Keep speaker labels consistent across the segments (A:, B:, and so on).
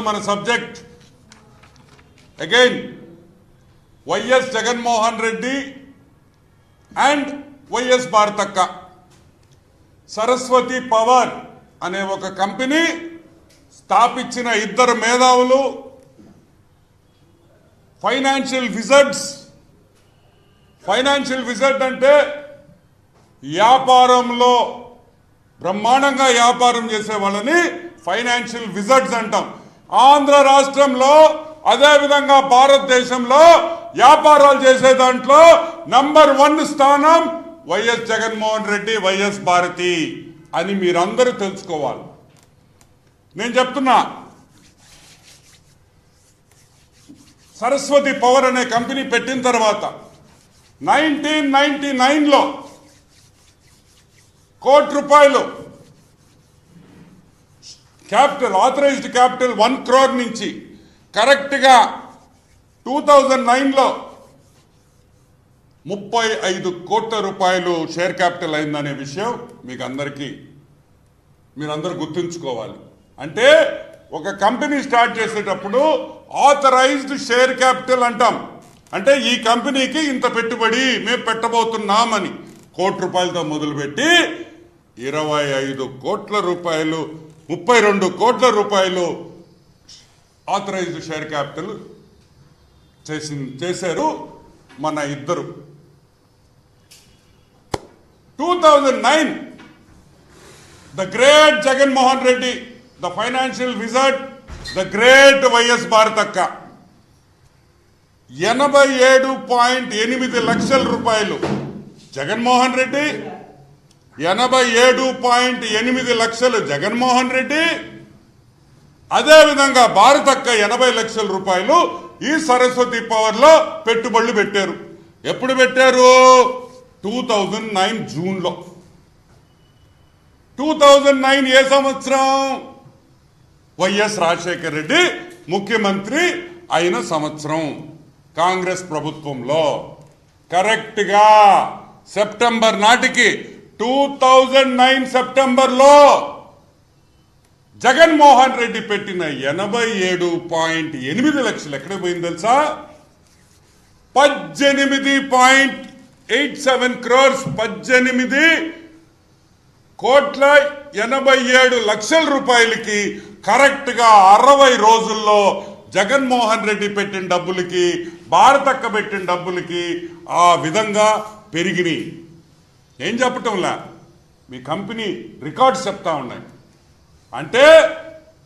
A: మన subject again YS Jaganmohan Reddy and YS భారతక్క Saraswati power అనే ఒక కంపెనీ స్థాపించిన ఇద్దరు మేధావులు ఫైనాన్షియల్ విజర్డ్ అంటే వ్యాపారంలో బ్రహ్మాండంగా వ్యాపారం చేసే వాళ్ళని ఫైనాన్షియల్ విజర్డ్స్ అంటాం. ఆంధ్ర రాష్ట్రంలో అదేవిధంగా భారతదేశంలో వ్యాపారాలు చేసే దాంట్లో నంబర్ 1 స్థానం వైఎస్ జగన్మోహన్ రెడ్డి, వైఎస్ భారతి అని మీరందరూ తెలుసుకోవాలి. నేను చెప్తున్నా, సరస్వతి పవర్ అనే కంపెనీ పెట్టిన తర్వాత 1999లో ₹1 క్యాపిటల్, ఆథరైజ్డ్ క్యాపిటల్ 1 crore నుంచి కరెక్ట్గా 2009లో ₹35 కోట్ల షేర్ క్యాపిటల్ అయిందనే విషయం మీకు అందరికీ మీరందరూ గుర్తుంచుకోవాలి. అంటే ఒక కంపెనీ స్టార్ట్ చేసేటప్పుడు ఆథరైజ్డ్ షేర్ క్యాపిటల్ అంటాం. అంటే ఈ కంపెనీకి ఇంత పెట్టుబడి మేము పెట్టబోతున్నామని ₹1 మొదలుపెట్టి ₹25 కోట్ల, ₹32 కోట్ల ఆథరైజ్డ్ షేర్ క్యాపిటల్ చేశారు మన ఇద్దరు. 2009 the great Jaganmohan Reddy, the financial wizard, the great YS భారతక్క ₹87.8 లక్షల జగన్మోహన్ రెడ్డి, 87.8 లక్షలు జగన్మోహన్ రెడ్డి, అదేవిధంగా భారతక్క ₹80 లక్షల ఈ సరస్వతి పవర్ లో పెట్టుబడులు పెట్టారు. ఎప్పుడు పెట్టారు? 2009 జూన్లో. 2009 ఏ సంవత్సరం? వైఎస్ రాజశేఖర రెడ్డి ముఖ్యమంత్రి అయిన సంవత్సరం, కాంగ్రెస్ ప్రభుత్వంలో. కరెక్ట్గా సెప్టెంబర్ నాటికి 2009 సెప్టెంబర్లో జగన్మోహన్ రెడ్డి పెట్టిన 87.8 లక్షలు ఎక్కడికి పోయింది తెలుసా? 18.87 crores, 18,87,00,000 కరెక్ట్గా 60 రోజుల్లో జగన్మోహన్ రెడ్డి పెట్టిన డబ్బులకి, భారతక్క పెట్టిన డబ్బులకి ఆ విధంగా పెరిగినాయి. ఏం చెప్పటంలా, మీ కంపెనీ రికార్డ్స్ చెప్తా ఉన్నాయి. అంటే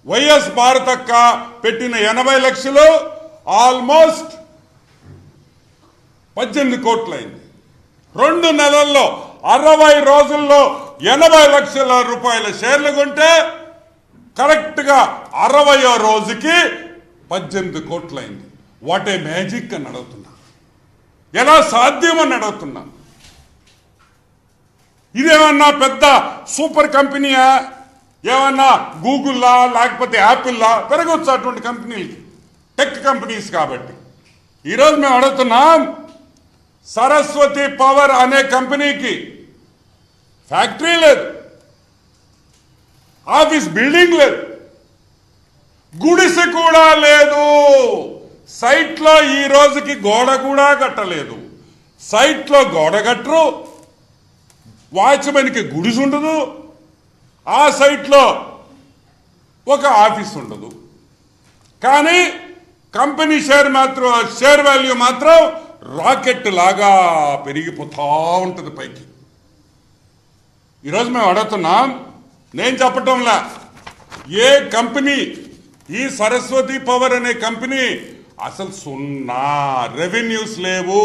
A: వైఎస్ భారతక్క పెట్టిన 80 లక్షలు ఆల్మోస్ట్ 18 కోట్లు అయింది. 2 నెలల్లో 60 రోజుల్లో 80 లక్షల షేర్లు కొంటే కరెక్ట్గా 60వ రోజుకి 18 కోట్లు అయింది. వాట్ ఏ మ్యాజిక్ అని అడుగుతున్నా, ఎలా సాధ్యమని అడుగుతున్నా. ఇదేమన్నా పెద్ద సూపర్ కంపెనీయా? ఏమన్నా గూగుల్లా లేకపోతే యాపిల్లా పెరగవచ్చు అటువంటి కంపెనీలకి, టెక్ కంపెనీస్ కాబట్టి. ఈరోజు మేము అడుగుతున్నాం, సరస్వతి పవర్ అనే కంపెనీకి ఫ్యాక్టరీ లేదు, ఆఫీస్ బిల్డింగ్ లేదు, గుడిసె కూడా లేదు, సైట్లో ఈ రోజుకి గోడ కూడా కట్టలేదు. సైట్లో గోడ కట్టరు, వాచ్మెన్కి గుడిసె ఉండదు, ఆ సైట్లో ఒక ఆఫీస్ ఉండదు. కానీ కంపెనీ షేర్ వాల్యూ మాత్రం రాకెట్ లాగా పెరిగిపోతూ ఉంటుంది పైకి. ఈరోజు మేము అడుగుతున్నాం, నేను చెప్పటంలా, ఏ కంపెనీ, ఈ సరస్వతి పవర్ అనే కంపెనీ అసలు 0 రెవెన్యూస్ లేవు.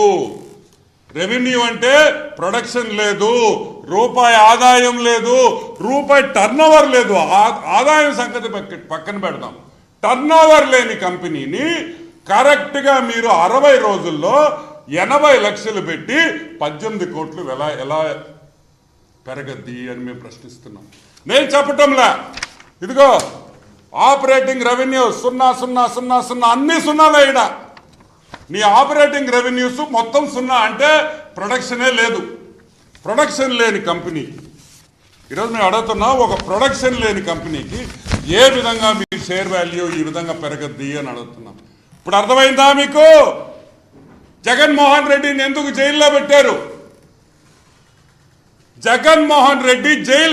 A: రెవెన్యూ అంటే ప్రొడక్షన్ లేదు, రూపాయి ఆదాయం లేదు, రూపాయి టర్నోవర్ లేదు. ఆదాయం సంగతి పక్కన పెడదాం. టర్నోవర్ లేని కంపెనీని కరెక్ట్గా మీరు 60 రోజుల్లో 80 లక్షలు పెట్టి 18 కోట్లు ఎలా పెరగద్ది అని మేము ప్రశ్నిస్తున్నాం. నేను చెప్పటంలా, ఇదిగో ఆపరేటింగ్ రెవెన్యూ 0,0,0,0 అన్ని సున్నాలే. ఈడ నీ ఆపరేటింగ్ రెవెన్యూస్ మొత్తం 0 అంటే ప్రొడక్షనే లేదు. ప్రొడక్షన్ లేని కంపెనీ ఈరోజు మేము అడుగుతున్నాం, ఒక ప్రొడక్షన్ లేని కంపెనీకి ఏ విధంగా మీ షేర్ వాల్యూ ఈ విధంగా పెరగద్ది అని అడుగుతున్నాం. ఇప్పుడు అర్థమైందా మీకు? జగన్మోహన్ రెడ్డిని ఎందుకు జైల్లో పెట్టారు? జగన్మోహన్ రెడ్డి జైలు